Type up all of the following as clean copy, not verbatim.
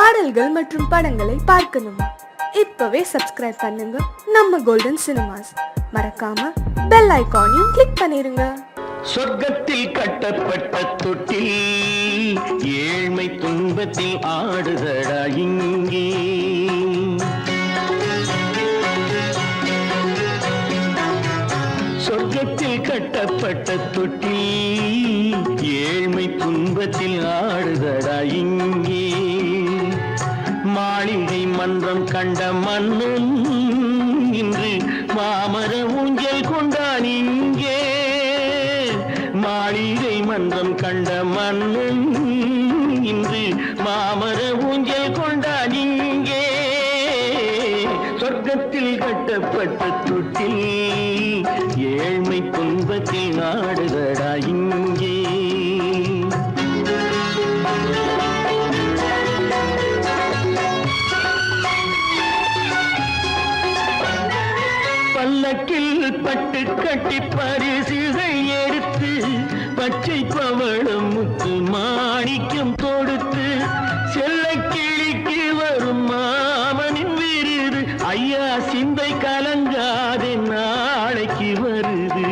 பாடல்கள் மற்றும் படங்களை பார்க்கணுமா? இப்பவே சப்ஸ்கிரைப் பண்ணுங்க நம்ம கோல்டன் சினிமாஸ். மறக்காம பெல் ஐகானையும் கிளிக் பண்ணிருங்க. சொர்க்கத்தில் கட்டப்பட்ட தொட்டில் ஏழ்மை துன்பத்தில் ஆடுதடா இங்கே. சொர்க்கத்தில் கட்டப்பட்ட தொட்டில் ஏழ்மை துன்பத்தில் ஆடுதடா இங்கே. மாளிகை மன்றம் கண்ட மன்னன் இன்று மாமர ஊஞ்சல் கொண்டான் இங்கே. மாளிகை மன்றம் கண்ட மன்னன் இன்று மாமர ஊஞ்சல் கொண்டான் இங்கே. சொர்க்கத்தில் கட்டப்பட்ட தொட்டில் ஏழ்மை துன்பத்தில் நாடுதடா இங்கே. பல்லக்கில் பட்டு கட்டி பரிசுகள் எடுத்து பச்சை பவளம் முத்து மாணிக்கம் தொடுத்து செல்ல கிளிக்கு வரும் மாமனின் விருது. ஐயா சிந்தை கலங்காதே நாளைக்கு வருது.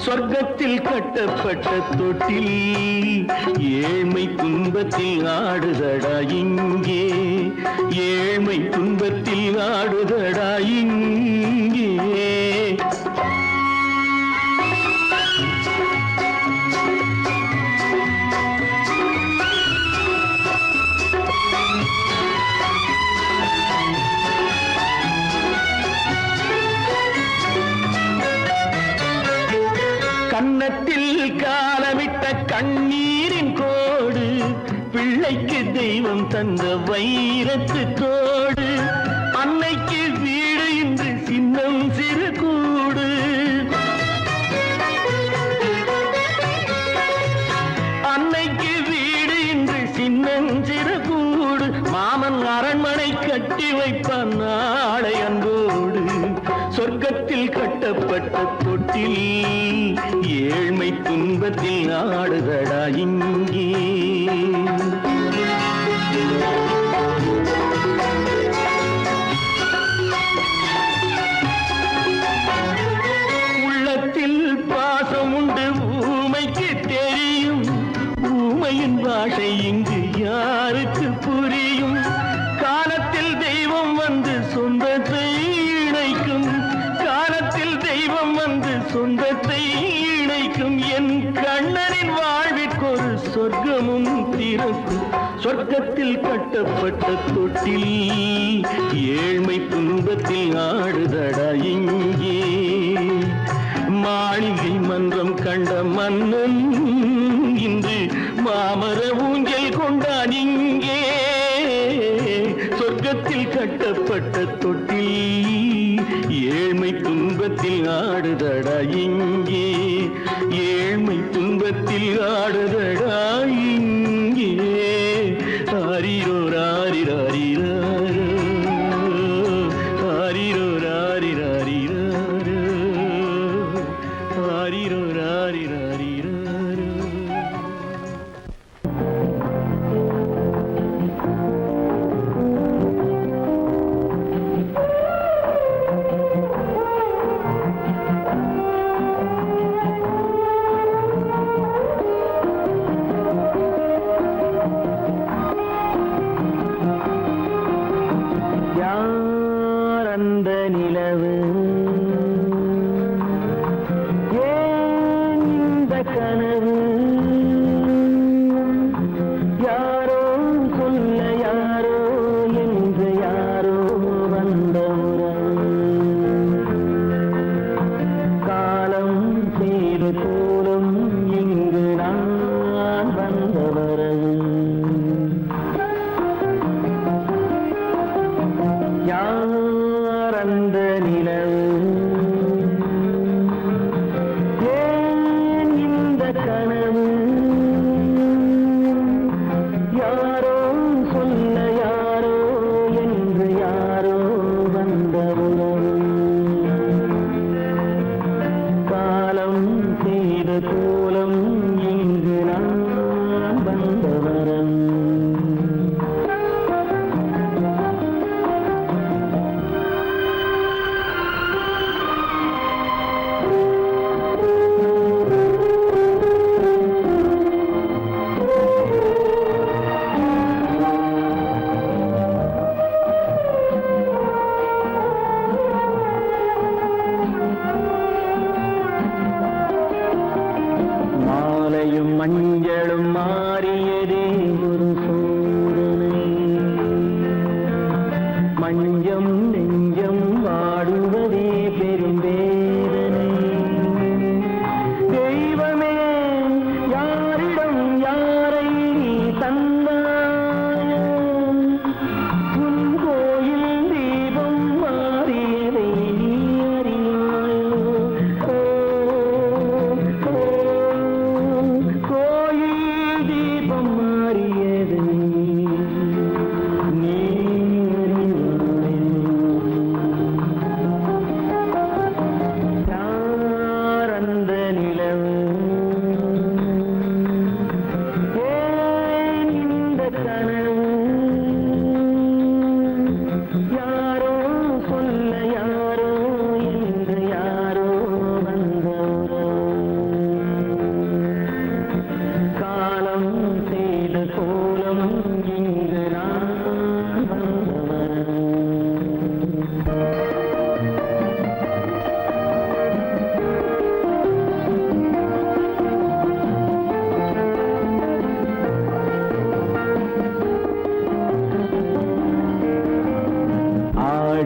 சொர்க்கத்தில் கட்டப்பட்ட தொட்டில் ஏழ்மை துன்பத்தில் ஆடுதடா இங்கே. ஏழ்மை துன்பத்தில் ஆடுதடா இங்கே. கன்னத்தில் காலமிட்ட கண்ணீரின் கோடு பிள்ளைக்கு தெய்வம் தந்த வைரத்து தோடு. அன்னைக்கு வீடு இன்று சின்னம் சிறு கூடு. அன்னைக்கு வீடு இன்று சின்னம் சிறு கூடு. மாமன் அரண்மனை கட்டி வைப்பான் நாளை அன்போடு. சொர்க்கத்தில் கட்டப்பட்ட தொட்டில் ஏழ்மை துன்பத்தில் ஆடுதடா இங்கே. உள்ளத்தில் பாசம் உண்டு ஊமைக்கு தெரியும். ஊமையின் பாஷை இங்கு யாருக்கு புரியும்? காலத்தில் தெய்வம் வந்து சொந்தத்தை இணைக்கும். காலத்தில் தெய்வம் வந்து சொந்தத்தை இணைக்கும். என் கண்ணனின் வாழ்விற்கொரு சொர்க்கமும் திறக்கும். சொர்க்கத்தில் கட்டப்பட்ட தொட்டில் ஏழ்மை துன்பத்தில் ஆடுதடா இங்கே. மாளிகை மன்றம் கண்ட மன்னன் இன்று மாமர ஊஞ்சல் கொண்டான் இங்கே. சொர்க்கத்தில் கட்டப்பட்ட தொட்டில் ஏழ்மை துன்பத்தில் ஆடுதடா இங்கே. ஏழ்மை துன்பத்தில் ஆடுதடா இங்கே. ஆரிரோ ராரிராரிரோ ஆரிரோ ராரிராரிரோ ஆரிரோ ராரிராரிரோ.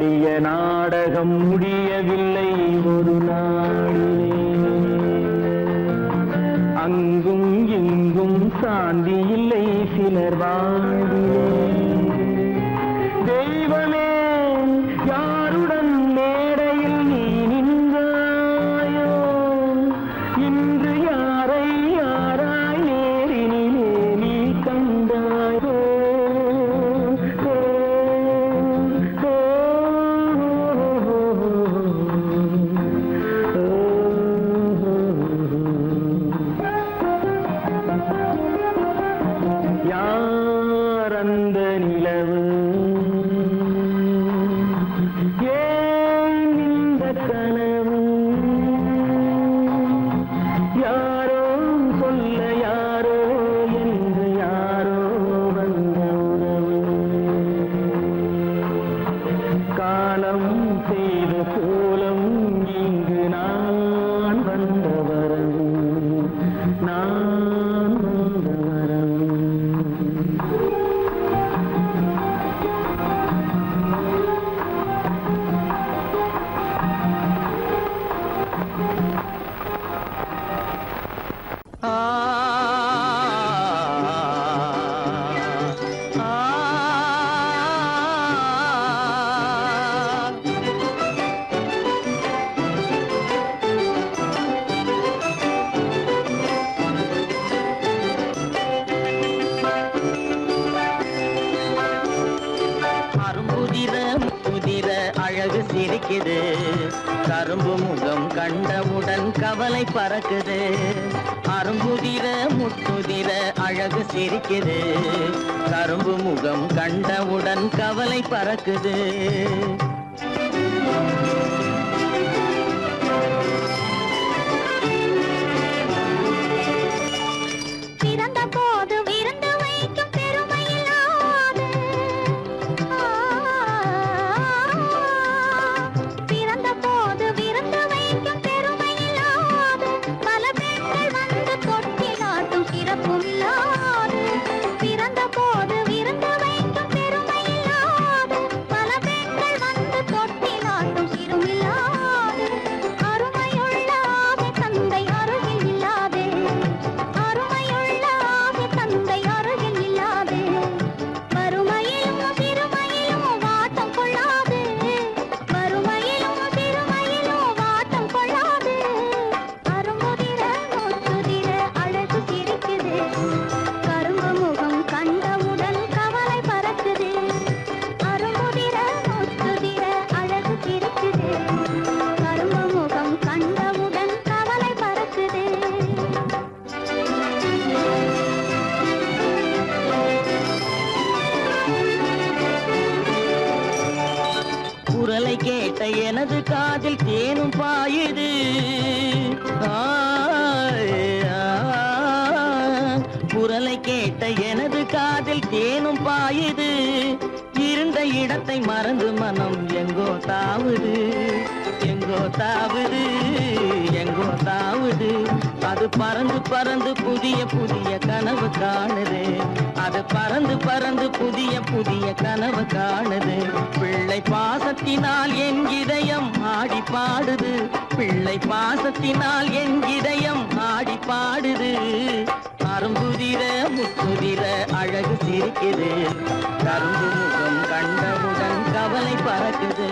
ஆடிய நாடகம் முடியவில்லை ஒரு நாளிலே. அங்கும் இங்கும் சாந்தி இல்லை சிலர் வாழ்விலே. தெய்வமே யாருடன் மேடையில் நீ நின்றாயோ, இன்று யாரை யாராய் நேரினிலே நீ கண்டாயோ. யார் அந்த நிலவு, ஏன் இந்த கனவு, யாரோ சொல்ல யாரோ என்று யாரோ வந்த உறவு. காலம் செய்த கோலம் இங்கு நான் வந்த வரவு, நான் வந்த வரவு. முதிர அழகு சிரிக்குது, கரும்பு முகம் கண்டவுடன் கவலை பறக்குது. அரும்புதிர முத்துதிர அழகு சிரிக்குது, கரும்பு முகம் கண்டவுடன் கவலை பறக்குது. குரலை கேட்ட எனது காதில் தேனும் பாயுது. குரலை கேட்ட எனது காதில் தேனும் பாயுது. இருந்த இடத்தை மறந்து மனம் எங்கோ தாவுது, எங்கோ தாவுது, எங்கோ தாவுது. அது பறந்து பறந்து புதிய புதிய கனவு காணுது. அது பறந்து பறந்து புதிய புதிய கனவு காணுது. பிள்ளை பாசத்தினால் என் இதயம் ஆடி பாடுது. பிள்ளை பாசத்தினால் என் இதயம் ஆடி பாடுது. அரும்புதிர முத்துதிர அழகு சிரிக்குது, கரும்பு முகம் கண்டவுடன் கவலை பறக்குது.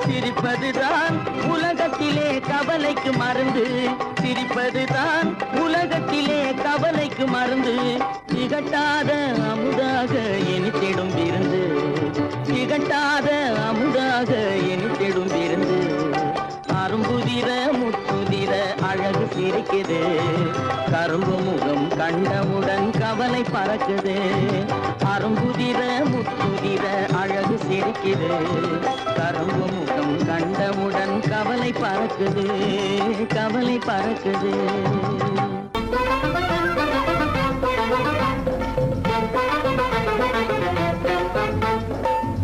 சிரிப்பதுதான் உலகத்திலே கவலைக்கு மருந்து, சிரிப்பதுதான் உலகத்திலே கவலைக்கு மருந்து. திகட்டாத அமுதாக இனித்திடும் விருந்து, திகட்டாத அமுதாக இனித்திடும் விருந்து. அரும்புதிர முத்துதிர அழகு சிரிக்குது, கரும்பு முகம் கண்டவுடன் கவலை பறக்குது. அரும்புதிர முத்துதிர அழகு சிரிக்குது கரும்பு முகம் கண்டவுடன் கவலை பறக்குது கவலை பறக்குது.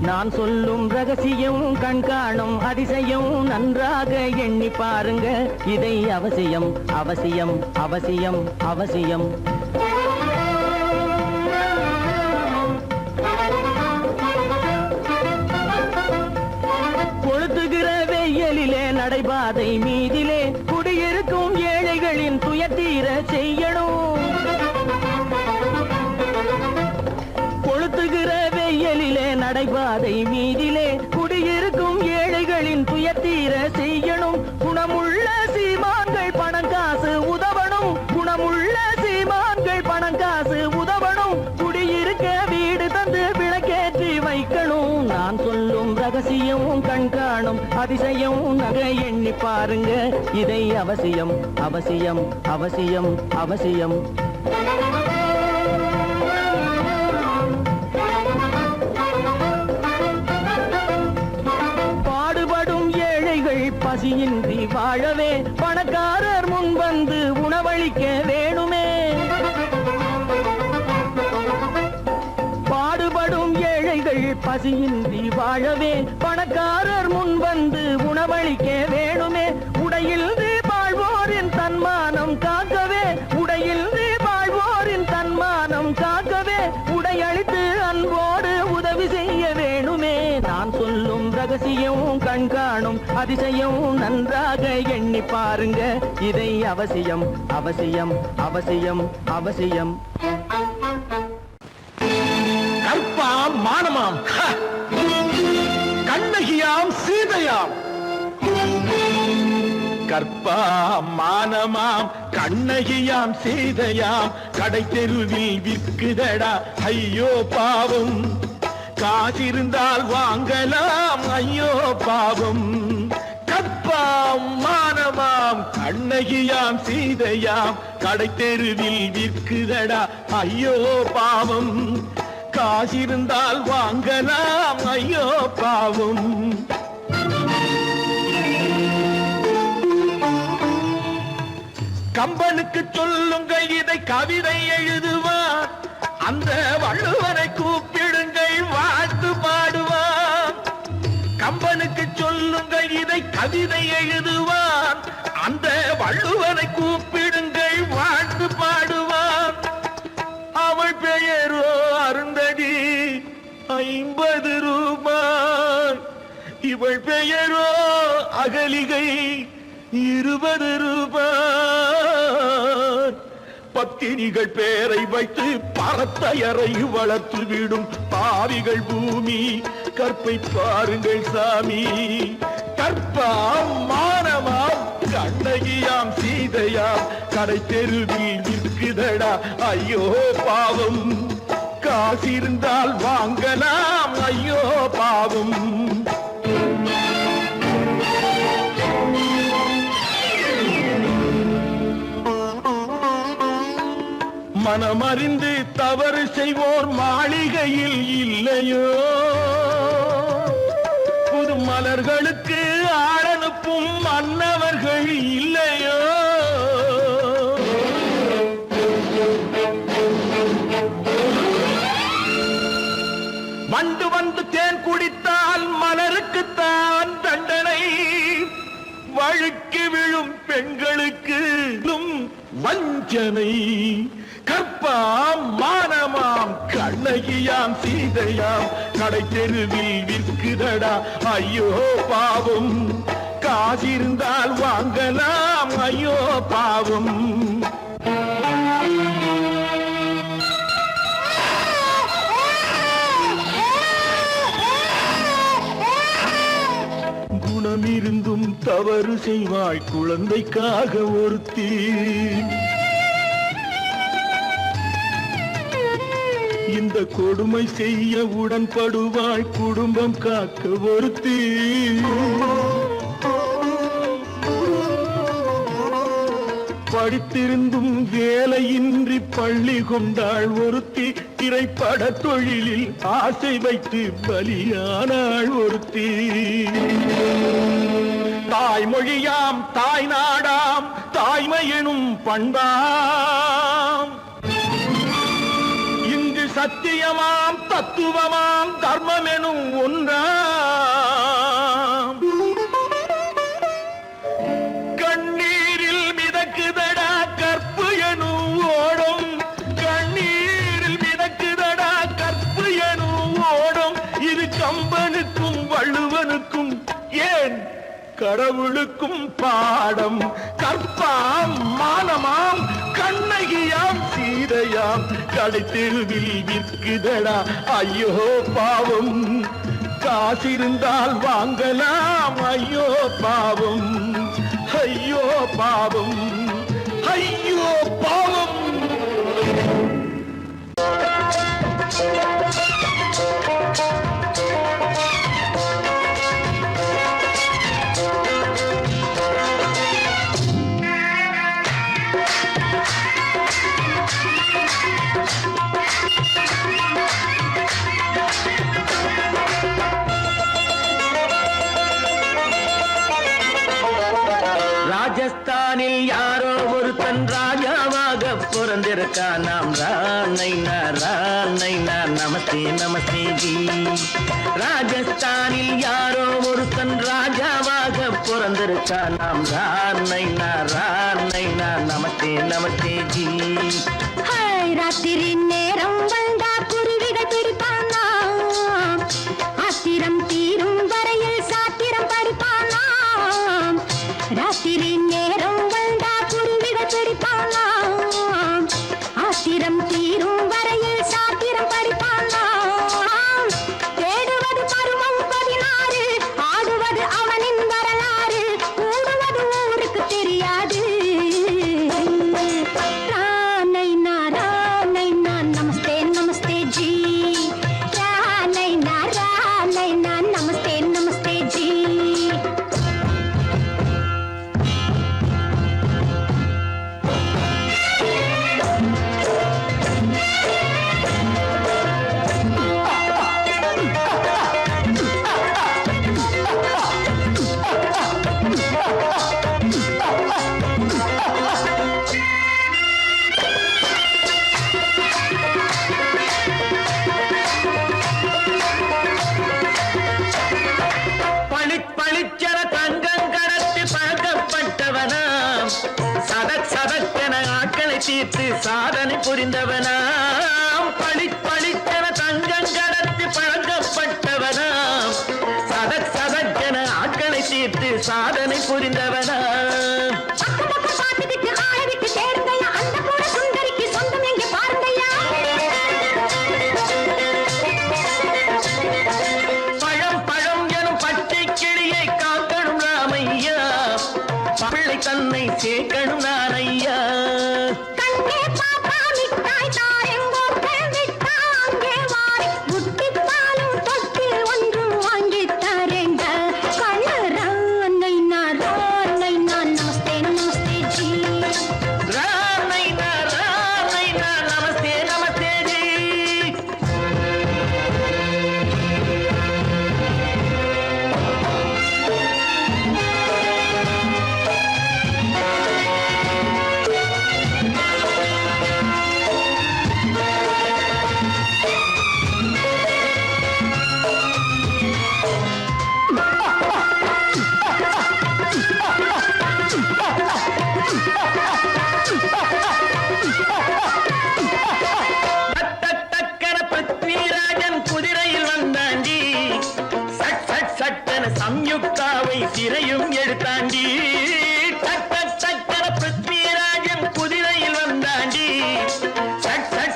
நான் சொல்லும் ரகசியம் கண்காணும் அதிசயம் நன்றாக எண்ணி பாருங்க இதை அவசியம் அவசியம் அவசியம் அவசியம். கொளுத்துகிற வெயிலிலே நடைபாதை மீதிலே குடியிருக்கும் ஏழைகளின் துயத்தீர செய்யணும். கொளுத்துகிற வெயிலிலே நடைபாதை மீதிலே குடியிருக்கும் ஏழைகளின் துயத்தீர செய்யணும். குணமுள்ள சீமான்கள் பணம் காசு உதவணும். குணமுள்ள சீமான்கள் பணம் காசு உதவணும். குடியிருக்க வீடு தந்து விளக்கேற்றி வைக்கணும். நான் சொல்லும் ரகசியம் கண்காணும் அதிசயம் நகை எண்ணி பாருங்க இதை அவசியம் அவசியம் அவசியம் அவசியம். பாடுபடும் ஏழைகள் பசியின்றி வாழவே பணக்காரர் முன் வந்து உணவளிக்க வேணுமே. பாடுபடும் ஏழைகள் பசியின்றி வாழவே பணக்காரர் முன் வந்து உணவளிக்க வேணுமே. உடையில் வாழ்வோரின் தன்மானம் காக்கவே உடையில் வாழ்வோரின் தன்மானம் காக்கவே உடையளித்து அன்போடு உதவி செய்ய வேணுமே. நான் சொல்லும் ரகசியம் கண்காணும் அதிசயம் நன்றாக எண்ணி பாருங்க இதை அவசியம் அவசியம் அவசியம் அவசியம். கற்பாம் மானமாம் கண்ணகியாம் சீதையாம். கற்பாம் மானமாம் கண்ணகியாம் சீதையாம் கடை தெருவில் விற்குதடா ஐயோ பாவம். காசிருந்தால் வாங்கலாம் ஐயோ பாவம். கற்பாம் மானமாம் கண்ணகியாம் சீதையாம் கடை தெருவில் விற்குதடா ஐயோ பாவம். காசிருந்தால் வாங்கலாம் ஐயோ பாவம். கம்பனுக்கு சொல்லுங்கள் இதை கவிதை எழுதுவார். அந்த வள்ளுவரை கூப்பிடுங்கள் வாழ்த்து பாடுவார். கம்பனுக்கு சொல்லுங்கள் இதை கவிதை எழுதுவார். அந்த வள்ளுவரை கூப்பிடுங்கள் வாழ்த்து பாடுவார். அவள் பெயரோ அருந்ததி 50 ரூபாய். இவள் பெயரோ அகலிகை 20 ரூபாய். பத்தினிகள் பேரை வைத்து பரத்தையரை வளர்த்து விடும் பாவிகள் பூமி. கற்பை பாருங்கள் சாமி. கற்பாம் மானமாம் கண்ணகியாம் சீதையாம் கடை தெருவில் விற்குதடா ஐயோ பாவம். காசிருந்தால் வாங்கலாம் ஐயோ பாவம். மனமறிந்து தவறு செய்வோர் மாளிகையில் இல்லையோ. புது மலர்களுக்கு ஆளனுப்பும் மன்னவர்கள் இல்லையோ. வண்டு வந்து தேன் குடித்தால் மலருக்குத்தான் தண்டனை. வழுக்கி விழும் பெண்களுக்கு வஞ்சனை. கற்பாம் மானமாம் கண்ணகியாம் சீதையாம் கடை தெருவில் விற்குதடா ஐயோ பாவம். காசிருந்தால் வாங்கலாம் ஐயோ பாவம். குணமிருந்தும் தவறு செய்வாய் குழந்தைக்காக ஒருத்தி. இந்த கொடுமை செய்ய உடன்படுவாய் குடும்பம் காக்க ஒருத்தி. படித்திருந்தும் வேலையின்றி பள்ளி கொண்டாள் ஒருத்தி. திரைப்பட தொழிலில் ஆசை வைத்து பலியானாள் ஒருத்தி. தாய்மொழியாம் தாய் நாடாம் தாய்மை எனும் பண்பாம், இங்கு சத்தியமாம் தத்துவமாம் தர்மம் எனும் ஒன்றாம். கண்ணீரில் மிதக்குதடா கற்பு எனும் ஓடும், கண்ணீரில் மிதக்குதடா கற்பு எனும் ஓடும். இது கம்பனுக்கும் வள்ளுவனுக்கும் ஏன் கடவுளுக்கும் பாடம். கற்பாம் மானமாம் கண்ணகியாம் சீதையாம் கடைத்தெருவில் விற்குதடா ஐயோ பாவம். காசிருந்தால் வாங்கலாம் ஐயோ பாவம், ஐயோ பாவம், ஐயோ பாவம். ராஜஸ்தானில் யாரோ ஒருத்தன் ராஜாவாக பிறந்திருக்கான். நாம் ராணைனா ராணைனா நமஸ்தே நமஸ்தே ஜி. ராஜஸ்தானில் யாரோ ஒருத்தன் ராஜாவாக பிறந்திருக்கான். நாம் ராணைனா ராணைனா நமஸ்தே நமஸ்தே ஜி. ராத்திரி நேரம் வந்தா குருவிகள் பிடிப்பானா, ஆத்திரம் தீரும் வரையில் சாத்திரம் படிப்பானா. ராத்திரி நேரம் வந்தா குருவிகள் பிடிப்பானா, ஆத்திரம் தீரும் வரையில் சாத்திரம் படிப்பானா. தேடுவது பருவம் 16, ஆடுவது அவனின் வரலாறு, கூடுவது ஊருக்கு தெரியாது. நமஸ்தே நமஸ்தே ஜி, நமஸ்தே நமஸ்தே ஜி. பளிச்சர தங்கம் கடத்தி பழக்கப்பட்டவனாம், சதக் சதக்கென ஆட்களை தீர்த்து சாதனை புரிந்தவனாம். பளிச்சர தங்கம் கடத்தி பழக்கப்பட்டவனாம், சதக் சதக்கென ஆட்களை தீர்த்து சாதனை புரிந்தவனாம். தன்னை சேர்க்கணும் நான் ஐயா. கண்ணே பாப்பா மிட்டாய் தாரெங்கோ கேள்விட்டா அங்கே வாரி, புட்டிப்பாலும் தொட்டு ஒன்று வாங்கி தரேங்க. கண்ணு ராணை நான் நமஸ்தே நமஸ்தே ஜி. ராணை நான் நமஸ்தே நமஸ்தே ஜி. சம்யுக்தாவை சிறையும் எடுத்தாண்டி. சக்கர பிருத்விராஜன் குதிரையில் வந்தாண்டி.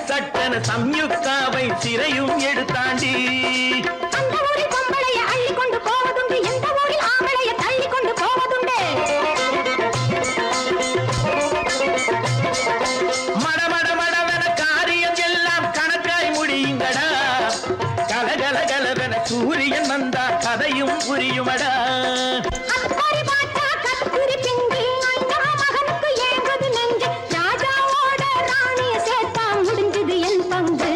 சட்டன சம்யுக்தாவை சிறையும் எடுத்தாண்டி. அந்த ஊரில் பொம்பளைய அள்ளி கொண்டு போவதுண்டு, எந்த ஊரில் ஆம்பளைய தள்ளி கொண்டு போவதுண்டு. மடமடவென காரியம் எல்லாம் கணக்காய் முடியுங்கடா. கலகலகலவென சூரியன் வந்தா கதையும் புரியுமடா. அக்கறை பாட்டா கத்துரி பிங்கு, ஐயா மகனுக்கு ஏங்குது நெஞ்சு. ராஜாவோட ராணிய சேர்த்தா முடிஞ்சது என் பங்கு.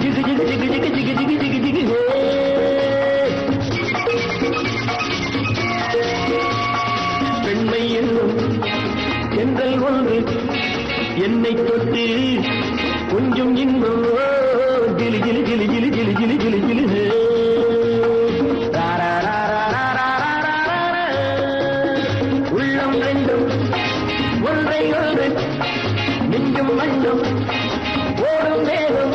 ஜிகு ஜிகு ஜிகு ஜிகு ஜிகு ஜிகு ஜிகு ஜிகு ஹே. பெண்மை என்னும் தென்றல் ஒன்று என்னை தொட்டு கொஞ்சம் இன்பம் ஜிலி ஜிலி ஜிலி ஜிலி ஜிலி ஜிலி ஜிலி ஜிலி ஹே. உள்ளம் ரெண்டும் ஒன்றை ஒன்று நெஞ்சும் மண்ணும் ஓடும் வேகம்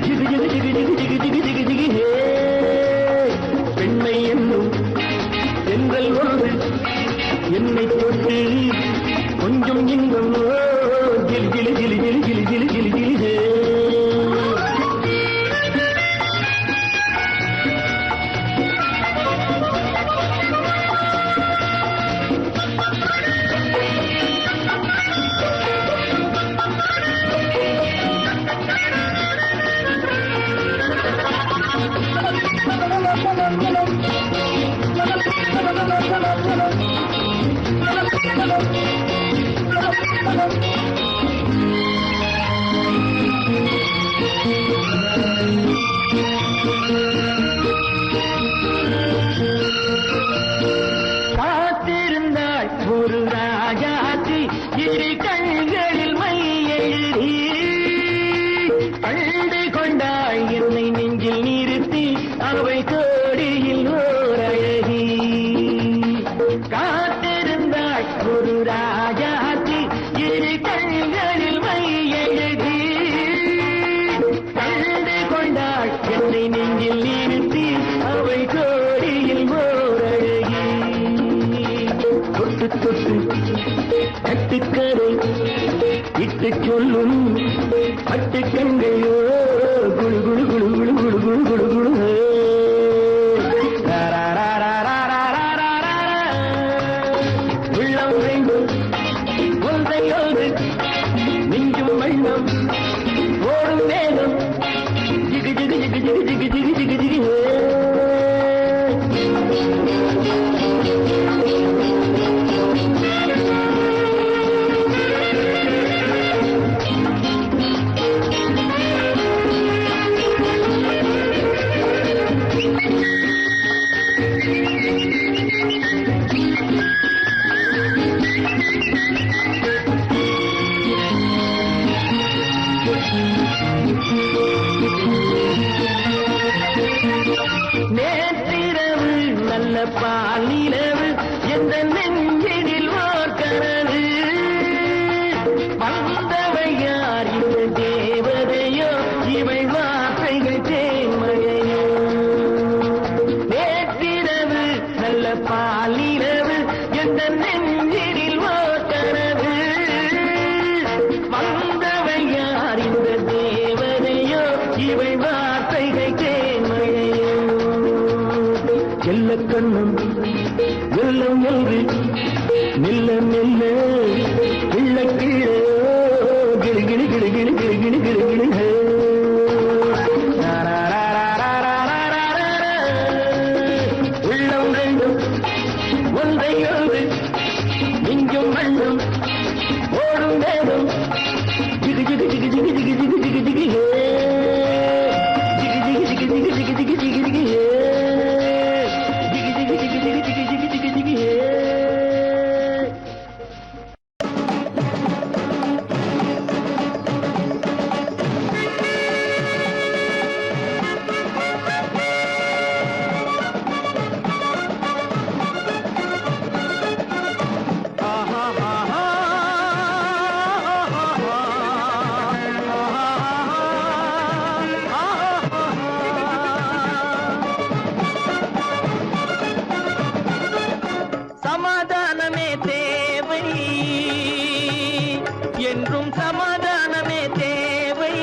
ஜிகு ஜிகு ஜிகு ஜிகு ஜிகு ஜிகு ஜிகு ஜிகு ஹே. பெண்மை என்னும் தென்றல் ஒன்று என்னை தொட்டு கொஞ்சம் இன்பம் ஜிலி ஜிலி ஜிலி ஜிலி ஜிலி ஜிலி ஜிலி ஜிலி ஹே. காத்திருந்தாள் ஒரு ராஜாத்தி இரு கண்களில் மை எழுதி கண்டு கொண்டாள் என்னை நெஞ்சில் நிறுத்தி அவை கோடியில் ஓர் அழகி. காத்திருந்தாள் ஒரு ராஜாத்தி இரு கண்களில் மை எழுதி கண்டு கொண்டாள் என்னை நெஞ்சில் நிறுத்தி அவை கோடியில் ஓர் அழகி. தொட்டு தொட்டு கட்டுக்கரை இட்டு சொல்லும் பட்டு கண்கையோ குழு குழு குழு குழு குழு குழு குழு குழு ஹே. உள்ளம் வேண்டும் ஒன்றை ஒன்று நெஞ்சும் மண்ணும் ஓடும் வேகம் ஜிகு ஜிகு ஜிகு ஜிகு ஜிகு ஜிகு ஜிகு ஜிகு ஹே. நேற்றிரவு நல்ல பாலிரவு எந்த நெஞ்சினில் ஓர் கனவு வந்தவை யார் இந்த தேவதையோ இவை வார்த்தைகள் தேன்மழையோ. நேற்றிரவு நல்ல பாலிரவு எந்த நெஞ்சினில் ஓர் கனவு வந்தவை யார் இந்த தேவதையோ இவை வார்த்தைகள் தேன்மழையோ. செல்ல கண்ணும் வெள்ளம் என்று மெல்ல மெல்ல கிள்ள கீழே கிளி கிளி கிளி கிளி கிளி கிளி கிளி கிளி ஹே. உள்ளம் ரெண்டும் ஒன்றை ஒன்று நெஞ்சும் மண்ணும் ஓடும் வேகம் ஜிகு ஜிகு ஜிகு ஜிகு ஜிகு ஜிகு ஜிகு ஜிகு ஹே. ஜிகு ஜிகு ஜிகு ஜிகு ஜிகு ஜிகு ஜிகு ஜிகு ஹே. ஜிகு ஜிகு ஜிகு ஜிகு ஜிகு ஜிகு ஜிகு ஜிகு ஹே. சமாதானமே தேவை என்றும் சமாதானமே தேவை.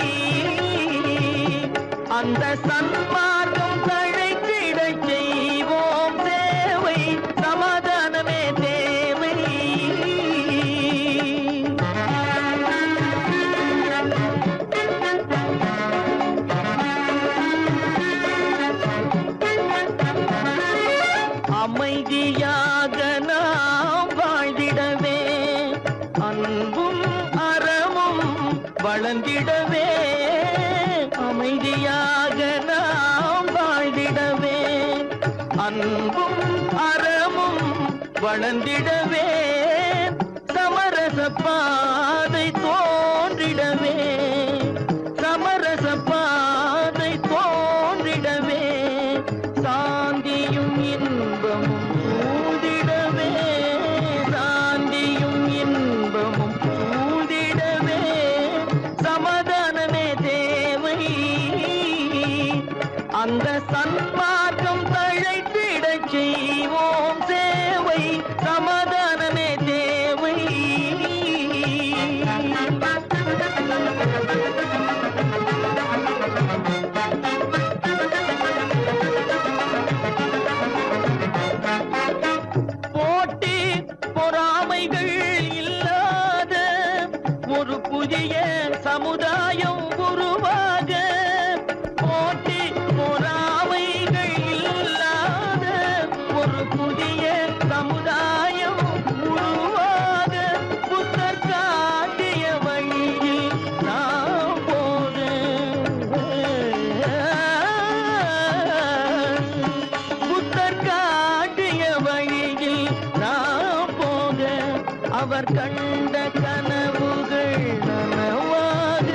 அந்த சன்மார்க்கம் தழைத்திடச் செய்வோம் தேவை. சமாதானமே தேவை. அமைதியாக நாம் வாழ்ந்திடவே அன்பும் அறமும் வளர்ந்திடவே அமைதியாக நாம் வாழ்ந்திடவே அன்பும் அறமும் வளர்ந்திடவே சமரச பாதை தோன்றிடவே சமரச பாதை தோன்றிடவே சாந்தியும் இன்பமும் சூழ்ந்திடவே சாந்தியும் இன்பமும் சூழ்ந்திடவே சமாதானமே தேவை அந்த சன்மார்க்கம் தழைத்திடச் செய்வோம் சேவை சமாதானமே தேவை போட்டி பொறாமைகள் இல்லாத ஒரு புதிய சமுதாயம் உருவாக போட்டி பொறாமைகள் இல்லாத ஒரு புதிய சமுதாயம் உருவாக புத்தர் காட்டிய வழியில் நாம் போக புத்தர் காட்டிய வழியில் நாம் போக அவர் கண்ட கனவுகள் நனவாக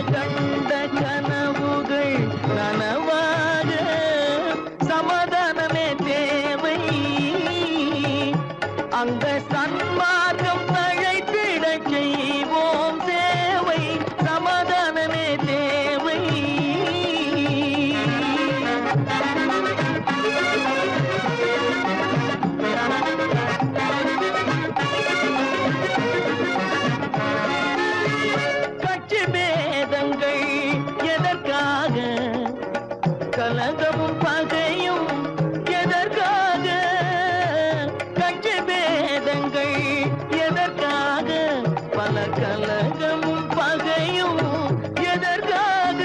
கண்ட கனவுகள் நனவாக சமாதானமே தேவை அங்க சன்மார்க்கம் தழைத்திடச் செய்வோம் சேவை சமாதானமே தேவை கட்சி பேதங்கள் எதற்காக கலகமும் பகையும் எதற்காக கட்சி பேதங்கள் எதற்காக பல கலகமும் பகையும் எதற்காக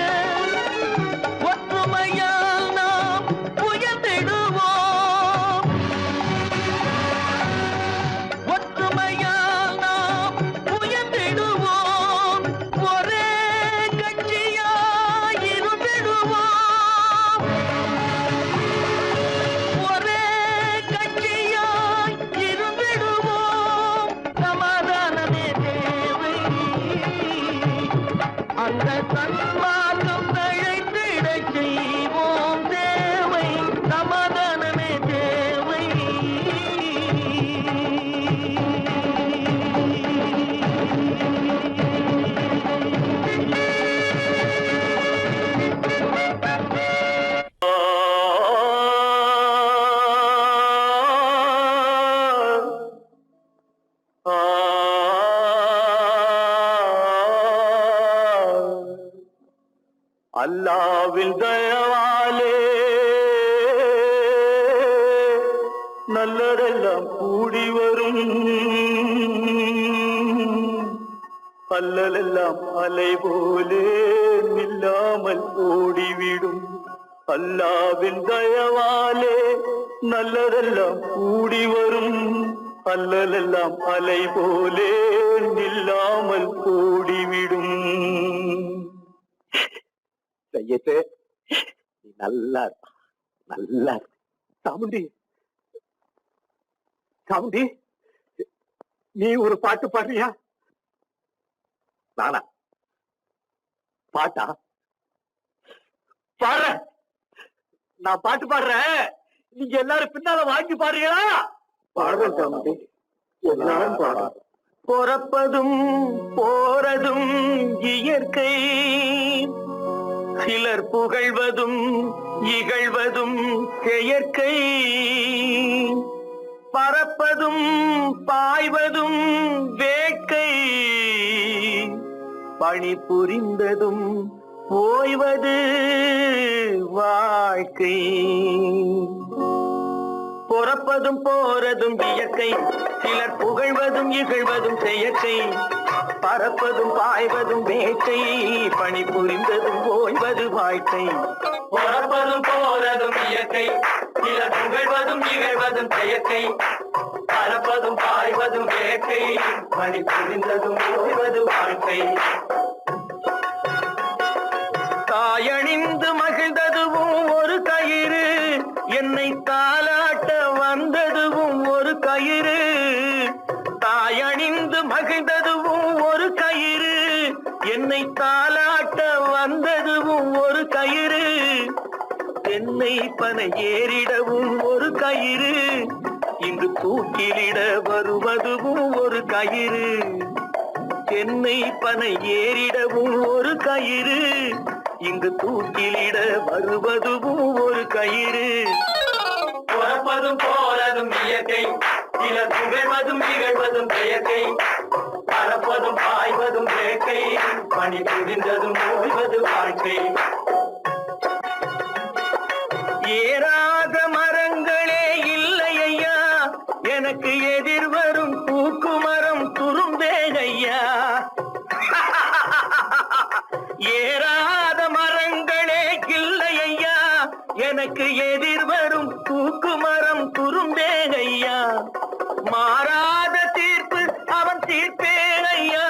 ஒற்றுமையால் நாம் உயர்ந்திடுவோம் ஒற்றுமையால் நாம் உயர்ந்திடுவோம் ஒரே கட்சியாய் இருந்திடுவோம் ஒரே கட்சியாய் இருந்திடுவோம் சமாதானமே தேவை அந்த சன்மார்க்கம் தழைத்திடச் செய்வோம் தேவை சமாதானமே தேவை அல்லாவின் தயவாலே நல்லதெல்லாம் கூடி வரும் அல்லலெல்லாம் அலை போலே நில்லாமல் ஓடிவிடும் அல்லாவின் தயவாலே நல்லதெல்லாம் கூடி வரும் அல்லலெல்லாம் அலை போலே நில்லாமல் ஓடிவிடும் செய்யத்தே நீ நல்லா நல்லா சாமுண்டி சாமுண்டி நீ ஒரு பாட்டு பாடுறியா நானா பாட்டா பாடுற நான் பாட்டு பாடுறேன் நீங்க எல்லாரும் பின்னால வாங்கி பாடுறீங்களா பாடுறேன் சாமுண்டி எல்லாரும் பாடுற பிறப்பதும் போறதும் இயற்கை சிலர் புகழ்வதும் இகழ்வதும் செயற்கை பறப்பதும் பாய்வதும் வேட்கை பணி புரிந்ததும் ஓய்வது வாழ்க்கை பிறப்பதும் போறதும் இயற்கை சிலர் புகழ்வதும் இகழ்வதும் செயற்கை பறப்பதும் பாய்வதும் வேட்கை பணி புரிந்ததும் ஓய்வது வாழ்க்கை பிறப்பதும் போறதும் இயற்கை சிலர் புகழ்வதும் இகழ்வதும் செயற்கை பறப்பதும் பாய்வதும் வேட்கை பணி புரிந்ததும் ஓய்வது வாழ்க்கை என்னை தாலாட்ட வந்ததுவும் ஒரு கயிறு, தாயணிந்து மகிழ்ந்ததுவும் ஒரு கயிறு. என்னை தாலாட்ட வந்ததுவும் ஒரு கயிறு, என்னை பனை ஏறிடவும் ஒரு கயிறு, இங்கு தூக்கிலிட வருவதுவும் ஒரு கயிறு. என்னை பனை ஏறிடவும் ஒரு கயிறு, இங்கு தூக்கிலிட வருவதுவும் ஒரு கயிறு. பிறப்பதும் போறதும் இயற்கை, சிலர் புகழ்வதும் நிகழ்வதும் செயற்கை. பறப்பதும் பாய்வதும் வேட்கை, பணி புரிந்ததும் ஓய்வது வாழ்க்கை. ஏறாத மரங்களே இல்லை ஐயா, எனக்கு எதிர் வரும் பூக்குமரம் துரும்பேகையா. ஏறாத மரங்களே இல்லை ஐயா, எனக்கு எதிர் வரும் பூக்குமரம் துரும்பேகையா. மாறாத தீர்ப்பு அவன் தீர்ப்பேனையா,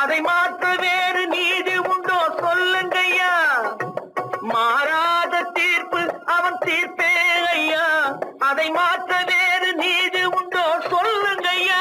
அதை மாற்ற வேறு நீதி உண்டோ சொல்லுங்கய்யா. மாறாத தீர்ப்பு அவன் தீர்ப்பேனையா, அதை மாற்ற வேறு நீதி உண்டோ சொல்லுங்கய்யா.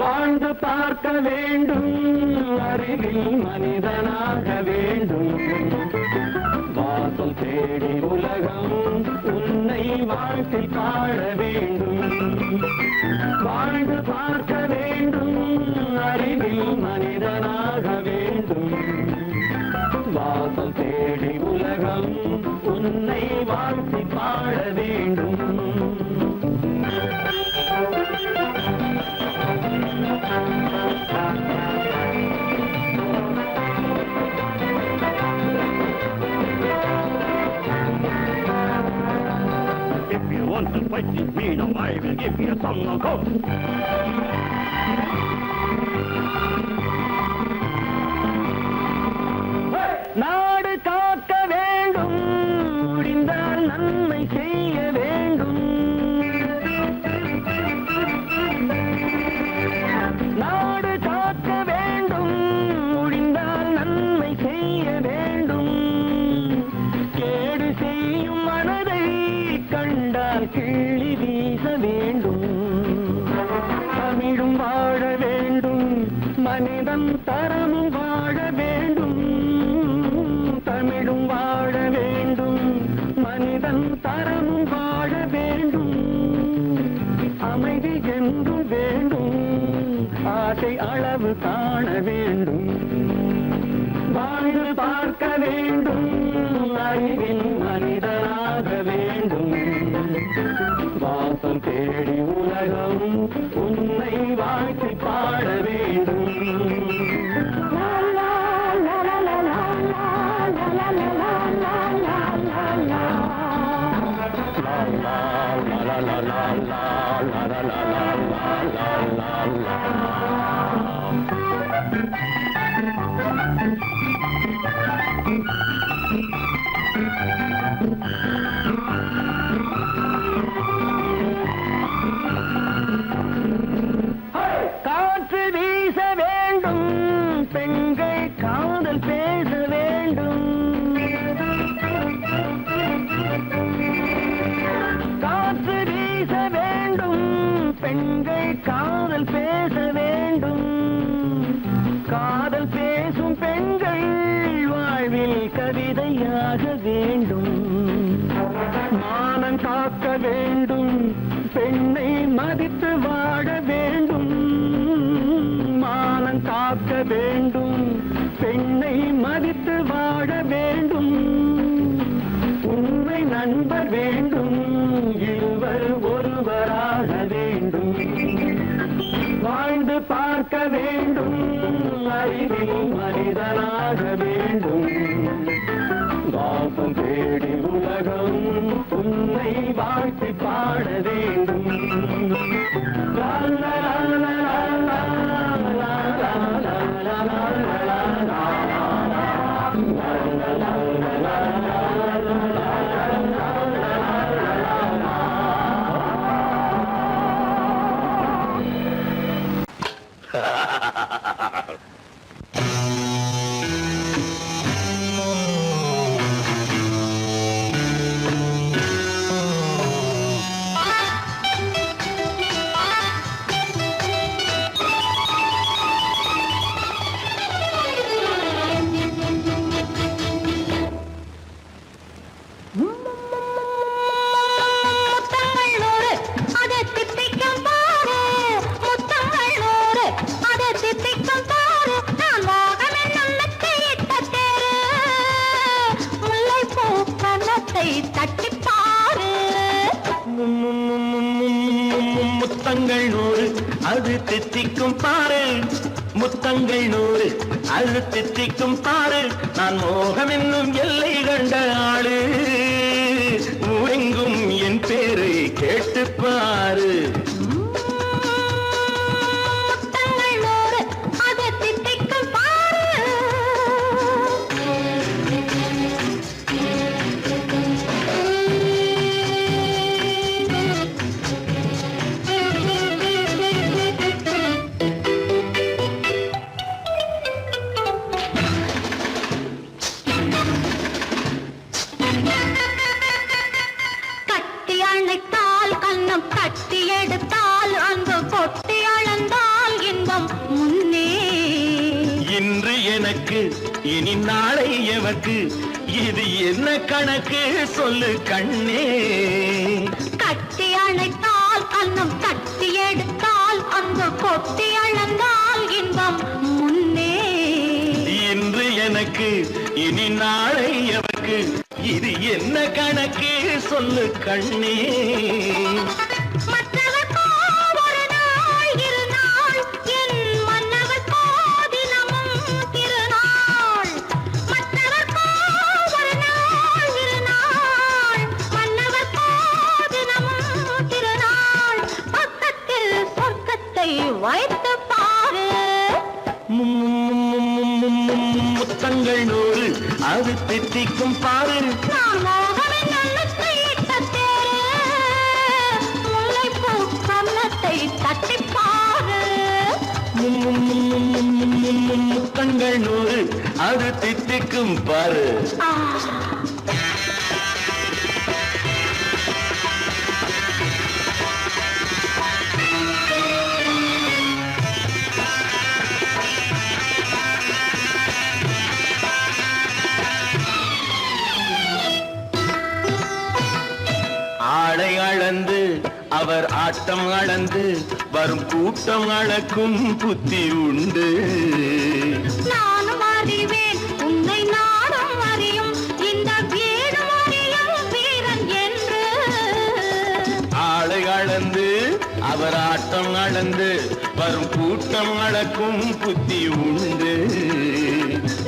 வாழ்ந்து பார்க்க வேண்டும், அறிவில் மனிதனாக வேண்டும். வாசல் தேடி உலகம் உன்னை வாழ்த்தி பாட வேண்டும். வாழ்ந்து பார்க்க வேண்டும், அறிவில் மனிதனாக வேண்டும். வாசல் தேடி உலகம் உன்னை வாழ்த்தி பாட வேண்டும். If you want to fight with me, now I will give you some knockout. நாடு காக்க வேண்டும், முடிந்தால் நன்மை செய்ய வேண்டும். நாடு காக்க வேண்டும், முடிந்தால் நன்மை செய்ய வேண்டும். கேடு செய்யும் மனதை கண்டால் கிள்ளி வீச வேண்டும். தமிழும் வாழ வேண்டும், மனிதன் தரமும் வாழ வேண்டும். தமிழும் வாழ வேண்டும், மனிதன் தரமும் வாழ வேண்டும். அமைதி என்றும் வேண்டும், ஆசை அளவு காண வேண்டும். வாழ்ந்து பார்க்க வேண்டும், அறிவின் மனிதனாக வேண்டும். வாசம் தேடி உலகம் உன்னை வாழ்த்தி பாட வேண்டும். காற்று வீச வேண்டும், பெண்கள் காதல் பேச வேண்டும். காற்று வீச வேண்டும், பெண்கள் காதல் பேச வேண்டும். காதல் பேசும் பெண்கள் வாழ்வில் கவிதையாக வேண்டும். மானம் காக்க வேண்டும், பெண்ணை மதித்து வாழ வேண்டும். மானம் காக்க வேண்டும், பெண்ணை மதித்து வாழ வேண்டும். உண்மை நண்பர் வேண்டும், இருவர் ஒருவராக வேண்டும். வாழ்ந்து பார்க்க வேண்டும், அறிவில் மனிதனாக வேண்டும். வாசம் தேடி உலகம் உன்னை வாழ்த்தி பாட வேண்டும். லா லா லா லா லா லா லா லா லா லா லா லா லா. முத்தங்கள் நூறு அதை தித்திக்கும் பாரு முத்தங்கள் நூறு அதை தித்திக்கும் பாரு நான் மோகம் என்னும் மெத்தையிட்ட தேரு முல்லைப்பூ கன்னத்தை தட்டிப் பாரு முத்தங்கள் நூறு அது தித்திக்கும் பாரு முத்தங்கள் நூறு அது தித்திக்கும் பாரு நான் மோகம் என்னும் எல்லை கண்ட ஆளு ஊரெங்கும் என் பேரை கேட்டு பாரு முத்தங்கள் நூறு அதை தித்திக்கும் பாரு கட்டி அணைத்தால் கண்ணம் கட்டி எடுத்தால் அன்பு கொட்டி அளந்தால் இன்பம் முன்னே இன்று எனக்கு இனி நாளை எவர்க்கு இது என்ன கணக்கு சொல்லு கண்ணே கட்டி அணைத்தால் கண்ணம் கட்டி எடுத்தால் அன்பு கொட்டி அளந்தால் இன்பம் முன்னே இன்று எனக்கு இனி நாளை எவர்க்கு இது என்ன கணக்கு சொல்லு கண்ணே மற்றவர்க்கோ ஒரு நாள் இரு நாள் என் மன்னவர்க்கோ தினமும் திருநாள் மற்றவர்க்கோ ஒரு நாள் இரு நாள் மன்னவர்க்கோ தினமும் திருநாள் பக்கத்தில் சொர்க்கத்தை வைத்து பாரு முத்தங்கள் நூறு அது தித்திக்கும் பாரு நான் மோகம் என்னும் மெத்தையிட்ட தேரு முல்லைப்பூ கன்னத்தை தட்டிப் பாரு முத்தங்கள் நூறு அது தித்திக்கும் பாரு ஆளை அளந்து அவர் ஆட்டம் அளந்து வரும் கூட்டம் அளக்கும் புத்தி உண்டு நானும் அறிவேன் உன்னை நானும் அறியும் இந்த வீடும் அறியும் வீரன் என்று ஆளை அளந்து அவர் ஆட்டம் அளந்து வரும் கூட்டம் அளக்கும் புத்தி உண்டு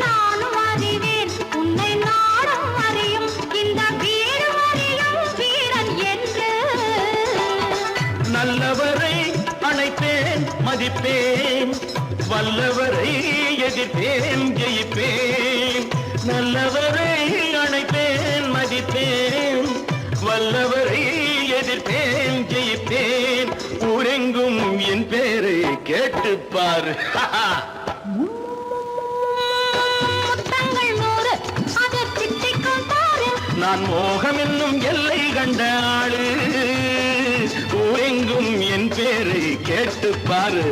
நானும் அறிவேன் உன்னை நானும் அறியும் இந்த வீடும் அறியும் வீரன் என்று நல்லவரை அணைப்பேன் மதிப்பேன் வல்லவரை எதிர்ப்பேன் ஜெயிப்பேன் நல்லவரை அணைப்பேன் மதிப்பேன் வல்லவரை எதிர்ப்பேன் ஜெயிப்பேன் ஊரெங்கும் என் பேரை கேட்டுப்பார் முத்தங்கள் நூறு அதை தித்திக்கும் பாரு நான் மோகம் என்னும் எல்லை கண்ட ஆளு ஊரெங்கும் என் பேரை கேட்டுப்பாரு